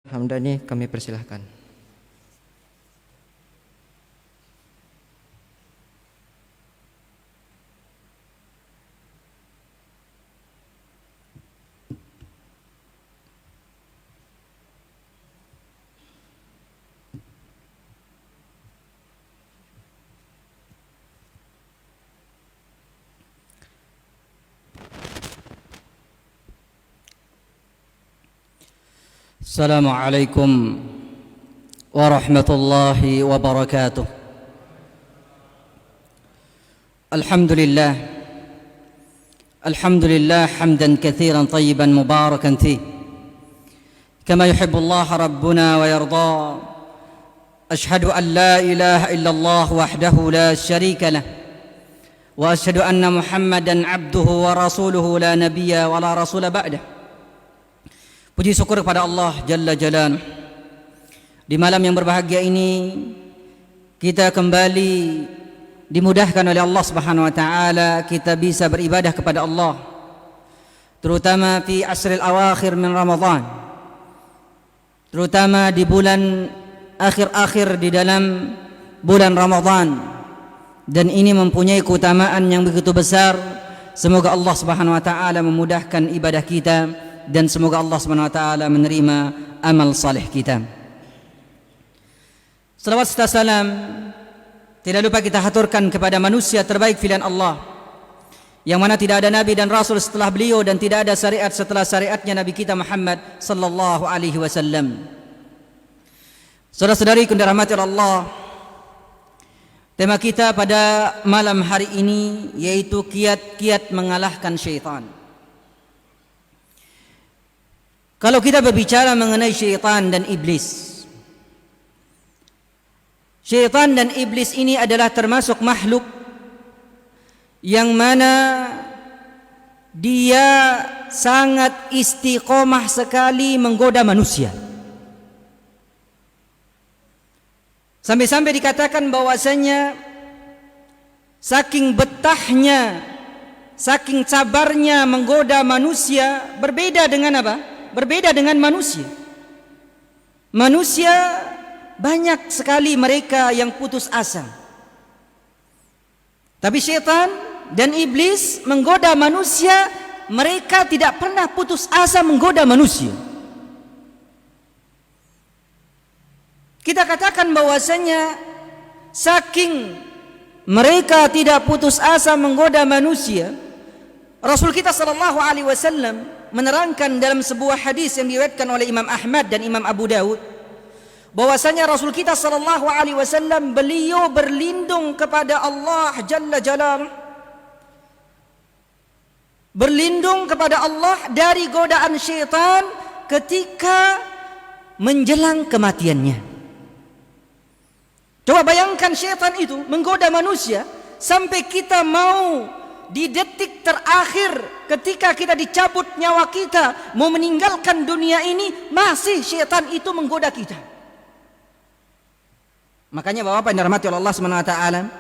Hamdani kami persilahkan. Assalamualaikum warahmatullahi wabarakatuh. Alhamdulillah hamdan katsiran tayyiban mubarakan fih kama yuhibbu Allah rabbuna wa yarda. Ashhadu an la ilaha illallah wahdahu la syarika lah wa ashhadu anna Muhammadan abduhu wa rasuluhu la nabiyya wa la rasula ba'dah. Puji syukur kepada Allah Jalla Jalaluh. Di malam yang berbahagia ini kita kembali dimudahkan oleh Allah Subhanahu wa taala, kita bisa beribadah kepada Allah, terutama fi asril awakhir min Ramadan, terutama di bulan akhir-akhir di dalam bulan Ramadan, dan ini mempunyai keutamaan yang begitu besar. Semoga Allah Subhanahu wa taala memudahkan ibadah kita dan semoga Allah Subhanahu wa taala menerima amal saleh kita. Salawat serta salam tidak lupa kita haturkan kepada manusia terbaik pilihan Allah, yang mana tidak ada nabi dan rasul setelah beliau dan tidak ada syariat setelah syariatnya Nabi kita Muhammad sallallahu alaihi wasallam. Saudara-saudari yang dirahmati Allah, tema kita pada malam hari ini yaitu kiat-kiat mengalahkan syaitan. Kalau kita berbicara mengenai syaitan dan iblis, syaitan dan iblis ini adalah termasuk makhluk yang mana dia sangat istiqomah sekali menggoda manusia. Sampai-sampai dikatakan bahwasanya saking betahnya, saking sabarnya menggoda manusia, berbeda dengan apa? Berbeda dengan manusia. Manusia banyak sekali mereka yang putus asa. Tapi syaitan dan iblis menggoda manusia, mereka tidak pernah putus asa menggoda manusia. Kita katakan bahwasanya saking mereka tidak putus asa menggoda manusia, Rasul kita sallallahu alaihi wasallam menerangkan dalam sebuah hadis yang diriwayatkan oleh Imam Ahmad dan Imam Abu Dawud, bahwasanya Rasul kita sallallahu alaihi wasallam beliau berlindung kepada Allah Jalla Jalaluh, berlindung kepada Allah dari godaan syaitan ketika menjelang kematiannya. Coba bayangkan syaitan itu menggoda manusia sampai kita mau di detik terakhir ketika kita dicabut nyawa kita, mau meninggalkan dunia ini, masih syaitan itu menggoda kita. Makanya Bapak yang dirahmati oleh Allah Subhanahu wa taala,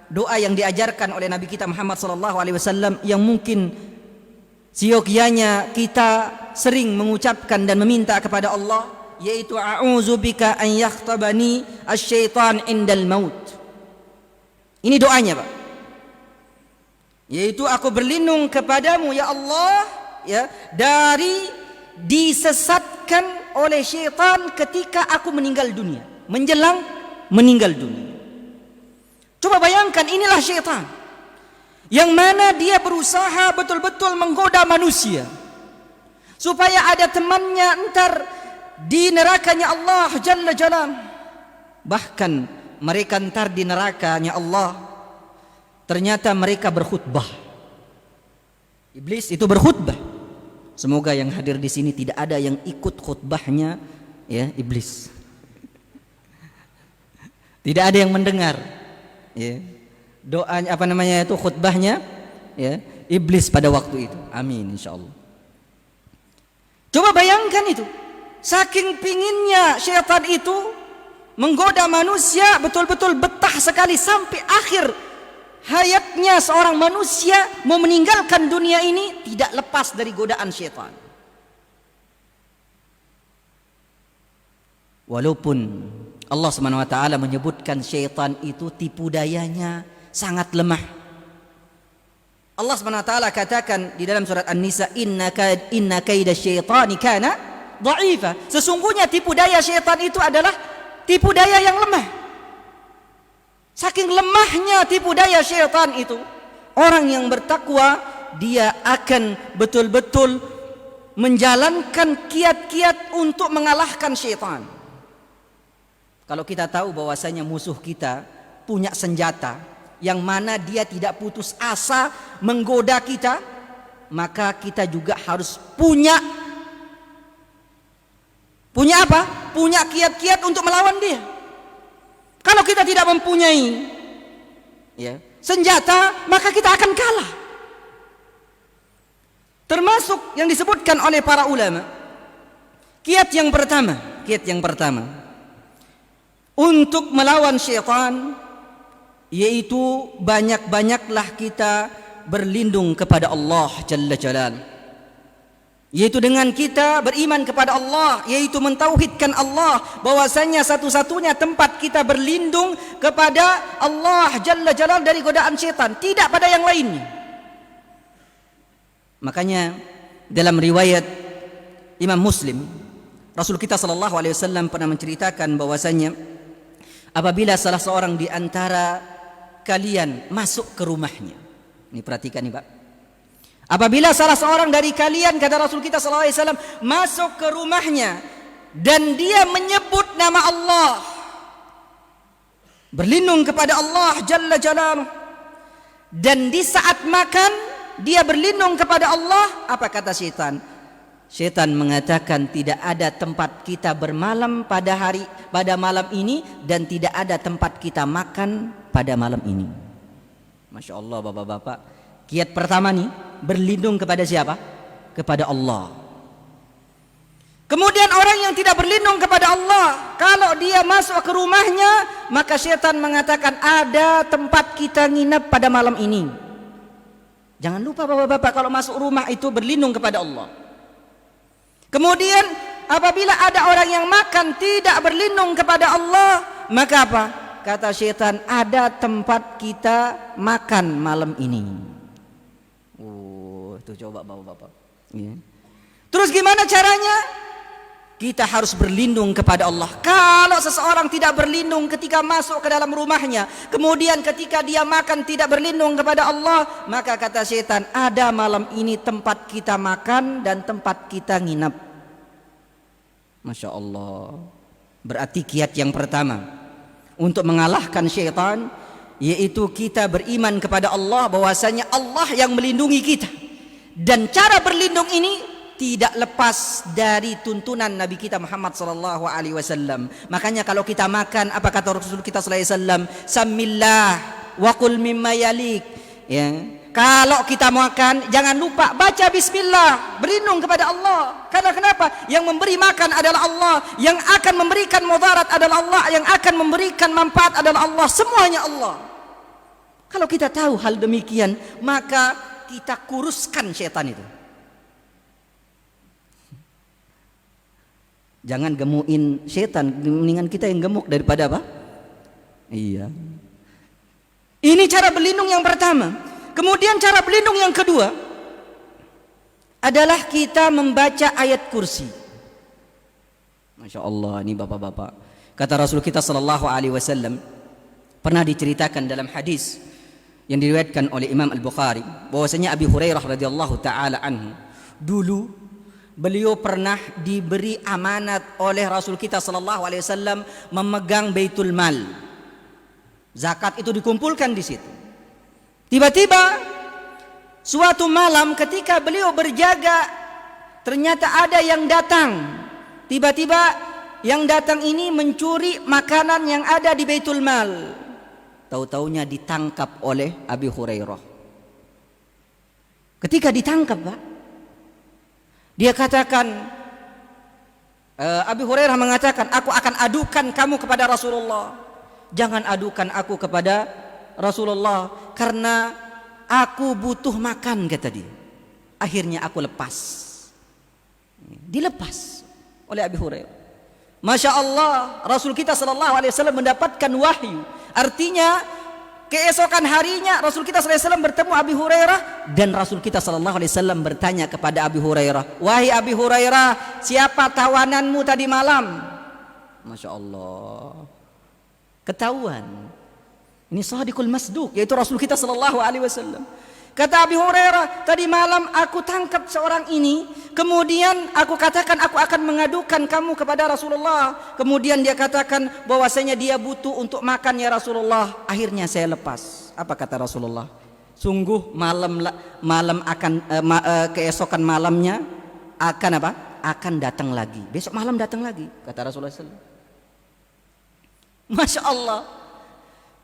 doa yang diajarkan oleh Nabi kita Muhammad sallallahu alaihi wasallam yang mungkin siokianya kita sering mengucapkan dan meminta kepada Allah, yaitu a'udzubika an yakhtabani asy-syaitan indal maut. Ini doanya, Pak. Yaitu aku berlindung kepadamu ya Allah, ya, dari disesatkan oleh syaitan ketika aku meninggal dunia, menjelang meninggal dunia. Coba bayangkan, inilah syaitan yang mana dia berusaha betul-betul menggoda manusia supaya ada temannya entar di nerakanya Allah Jalla Jalaluh. Bahkan mereka entar di nerakanya Allah ternyata mereka berkhutbah. Iblis itu berkhutbah. Semoga yang hadir di sini tidak ada yang ikut khutbahnya ya iblis. Tidak ada yang mendengar ya doanya itu khutbahnya ya iblis pada waktu itu. Amin insyaallah. Coba bayangkan itu. Saking pinginnya syaitan itu menggoda manusia, betul-betul betah sekali sampai akhir hayatnya seorang manusia mau meninggalkan dunia ini, tidak lepas dari godaan syaitan. Walaupun Allah Subhanahu wa taala menyebutkan syaitan itu tipu dayanya sangat lemah. Allah Subhanahu wa taala katakan di dalam surat An-Nisa, inna kaida syaitani kana dha'ifa. Sesungguhnya tipu daya syaitan itu adalah tipu daya yang lemah. Saking lemahnya tipu daya syaitan itu, orang yang bertakwa dia akan betul-betul menjalankan kiat-kiat untuk mengalahkan syaitan. Kalau kita tahu bahwasanya musuh kita punya senjata yang mana dia tidak putus asa menggoda kita, maka kita juga harus punya apa? Punya kiat-kiat untuk melawan dia. Kalau kita tidak mempunyai senjata, maka kita akan kalah. Termasuk yang disebutkan oleh para ulama, kiat yang pertama untuk melawan syaitan, yaitu banyak-banyaklah kita berlindung kepada Allah Jalla Jalaluhu. Yaitu dengan kita beriman kepada Allah, yaitu mentauhidkan Allah, bahwasanya satu-satunya tempat kita berlindung kepada Allah Jalla Jalaluhu dari godaan syaitan, tidak pada yang lainnya. Makanya dalam riwayat Imam Muslim, Rasul kita sallallahu alaihi wasallam pernah menceritakan bahwasanya apabila salah seorang di antara kalian masuk ke rumahnya. Ini perhatikan nih Pak. Apabila salah seorang dari kalian, kata Rasul kita sallallahu alaihi wasallam, masuk ke rumahnya dan dia menyebut nama Allah, berlindung kepada Allah Jalla Jalaluhu, dan di saat makan dia berlindung kepada Allah, apa kata syaitan? Syaitan mengatakan tidak ada tempat kita bermalam pada malam ini, dan tidak ada tempat kita makan pada malam ini. Masya Allah bapak-bapak, kiat pertama nih, berlindung kepada siapa? Kepada Allah. Kemudian orang yang tidak berlindung kepada Allah, kalau dia masuk ke rumahnya, maka syaitan mengatakan ada tempat kita nginap pada malam ini. Jangan lupa bapak-bapak, kalau masuk rumah itu berlindung kepada Allah. Kemudian apabila ada orang yang makan tidak berlindung kepada Allah, maka apa? Kata syaitan, ada tempat kita makan malam ini. Itu coba bapak-bapak. Terus gimana caranya? Kita harus berlindung kepada Allah. Kalau seseorang tidak berlindung ketika masuk ke dalam rumahnya, kemudian ketika dia makan tidak berlindung kepada Allah, maka kata syaitan, ada malam ini tempat kita makan dan tempat kita nginap. Masya Allah. Berarti kiat yang pertama untuk mengalahkan syaitan, yaitu kita beriman kepada Allah, bahwasanya Allah yang melindungi kita. Dan cara berlindung ini tidak lepas dari tuntunan Nabi kita Muhammad sallallahu alaihi wasallam. Makanya kalau kita makan, apa kata Rasul kita sallallahu alaihi wasallam? Samillah wa qul mimma yalik. Kalau kita makan, jangan lupa baca bismillah, berlindung kepada Allah. Karena kenapa? Yang memberi makan adalah Allah, yang akan memberikan mudarat adalah Allah, yang akan memberikan manfaat adalah Allah, semuanya Allah. Kalau kita tahu hal demikian, maka kita kuruskan syaitan itu. Jangan gemukin setan, mendingan kita yang gemuk daripada apa? Iya. Ini cara berlindung yang pertama. Kemudian cara berlindung yang kedua adalah kita membaca ayat kursi. Masya Allah, ini bapak-bapak. Kata Rasul kita sallallahu alaihi wasallam, pernah diceritakan dalam hadis yang diriwayatkan oleh Imam Al-Bukhari, bahwasanya Abi Hurairah radhiyallahu taala anhu, dulu beliau pernah diberi amanat oleh Rasul kita sallallahu alaihi wasallam memegang Baitul Mal. Zakat itu dikumpulkan di situ. Tiba-tiba suatu malam ketika beliau berjaga, ternyata ada yang datang. Tiba-tiba yang datang ini mencuri makanan yang ada di Baitul Mal. Tahu-taunya ditangkap oleh Abi Hurairah. Ketika ditangkap, Pak, dia katakan, Abi Hurairah mengatakan, aku akan adukan kamu kepada Rasulullah. Jangan adukan aku kepada Rasulullah, karena aku butuh makan, kata dia. Akhirnya aku lepas. Dilepas oleh Abi Hurairah. Masya Allah, Rasul kita sallallahu alaihi wasallam mendapatkan wahyu. Artinya keesokan harinya Rasul kita sallallahu alaihi wasallam bertemu Abi Hurairah, dan Rasul kita sallallahu alaihi wasallam bertanya kepada Abi Hurairah, "Wahai Abi Hurairah, siapa tawananmu tadi malam?" Masya Allah, ketahuan. Ini shadiqul masduq, yaitu Rasul kita sallallahu alaihi wasallam. Kata Abi Hurairah, "Tadi malam aku tangkap seorang ini, kemudian aku katakan aku akan mengadukan kamu kepada Rasulullah. Kemudian dia katakan bahwasanya dia butuh untuk makan ya Rasulullah. Akhirnya saya lepas." Apa kata Rasulullah? "Sungguh malam akan keesokan malamnya akan apa? Akan datang lagi. Besok malam datang lagi," kata Rasulullah SAW. Masya Allah.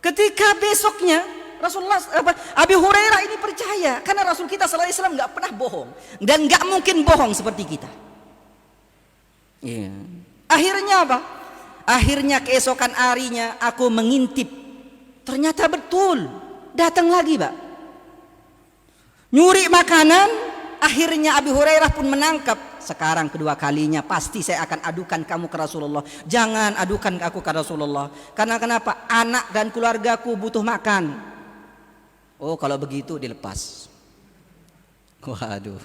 Ketika besoknya Abi Hurairah ini percaya, karena Rasul kita sallallahu alaihi wasallam nggak pernah bohong dan nggak mungkin bohong seperti kita. Akhirnya apa? Akhirnya keesokan harinya aku mengintip, ternyata betul datang lagi, Pak. Nyuri makanan. Akhirnya Abi Hurairah pun menangkap, sekarang kedua kalinya pasti saya akan adukan kamu ke Rasulullah. Jangan adukan aku ke Rasulullah. Karena kenapa? Anak dan keluargaku butuh makan. Oh, kalau begitu dilepas. Waduh.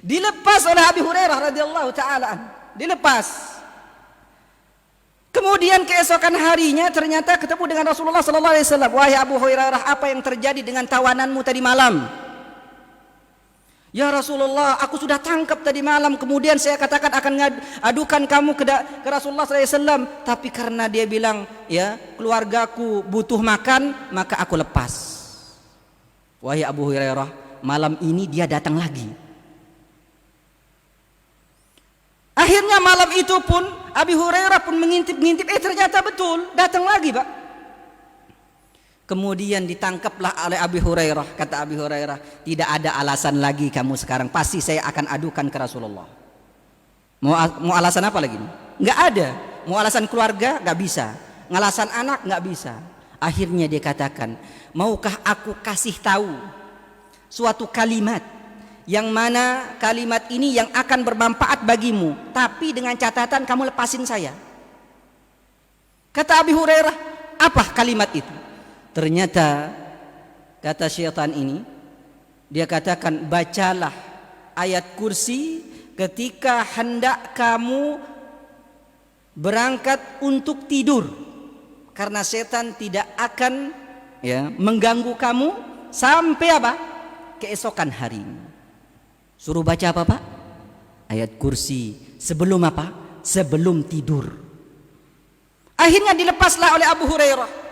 Dilepas oleh Abi Hurairah radhiyallahu taala. Dilepas. Kemudian keesokan harinya ternyata ketemu dengan Rasulullah sallallahu alaihi wasallam. "Wahai Abu Hurairah, apa yang terjadi dengan tawananmu tadi malam?" "Ya Rasulullah, aku sudah tangkap tadi malam, kemudian saya katakan akan adukan kamu ke Rasulullah sallallahu alaihi wasallam, tapi karena dia bilang ya keluargaku butuh makan, maka aku lepas." Wahai Abu Hurairah, malam ini dia datang lagi. Akhirnya malam itu pun Abi Hurairah pun mengintip-ngintip, ternyata betul datang lagi, Pak. Kemudian ditangkaplah oleh Abi Hurairah. Kata Abi Hurairah, "Tidak ada alasan lagi kamu sekarang, pasti saya akan adukan ke Rasulullah." Mau alasan apa lagi? Nggak ada. Mau alasan keluarga nggak bisa, ngalasan anak nggak bisa. Akhirnya dia katakan, "Maukah aku kasih tahu suatu kalimat yang mana kalimat ini yang akan bermanfaat bagimu, tapi dengan catatan kamu lepasin saya." Kata Abi Hurairah, "Apa kalimat itu?" Ternyata kata syaitan ini, dia katakan, "Bacalah ayat kursi ketika hendak kamu berangkat untuk tidur, karena setan tidak akan mengganggu kamu sampai apa? Keesokan hari." Suruh baca apa, Pak? Ayat kursi sebelum apa? Sebelum tidur. Akhirnya dilepaslah oleh Abu Hurairah.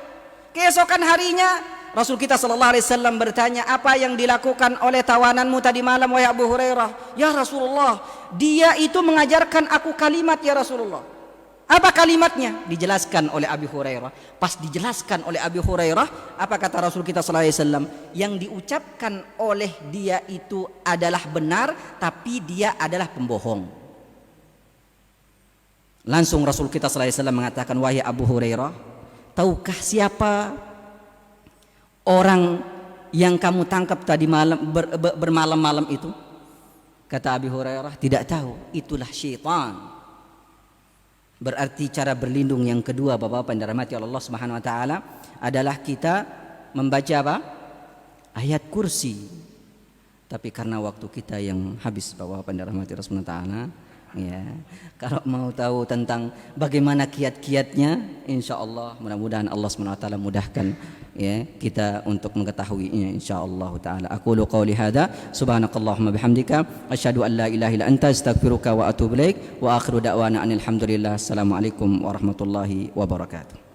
Keesokan harinya Rasul kita sallallahu alaihi wasallam bertanya, "Apa yang dilakukan oleh tawananmu tadi malam wahai Abu Hurairah?" "Ya Rasulullah, dia itu mengajarkan aku kalimat ya Rasulullah." "Apa kalimatnya?" Dijelaskan oleh Abi Hurairah. Pas dijelaskan oleh Abi Hurairah, apa kata Rasul kita sallallahu alaihi wasallam? Yang diucapkan oleh dia itu adalah benar, tapi dia adalah pembohong. Langsung Rasul kita sallallahu alaihi wasallam mengatakan, "Wahai Abu Hurairah, tahukah siapa orang yang kamu tangkap tadi malam bermalam-malam itu?" Kata Abi Hurairah, "Tidak tahu." "Itulah syaitan." Berarti cara berlindung yang kedua, Bapak-bapak yang dirahmati Allah Subhanahu wa taala, adalah kita membaca apa? Ayat kursi. Tapi karena waktu kita yang habis, Bapak-bapak yang dirahmati Allah Subhanahu wa taala, ya, kalau mau tahu tentang bagaimana kiat-kiatnya, insyaallah mudah-mudahan Allah Subhanahu wa taala mudahkan ya kita untuk mengetahuinya insyaallah taala. Aqulu qouli hadza subhanakallahumma bihamdika asyhadu an la ilaha illa anta astaghfiruka wa atubu ilaik wa akhiru da'wana alhamdulillah. Assalamualaikum warahmatullahi wabarakatuh.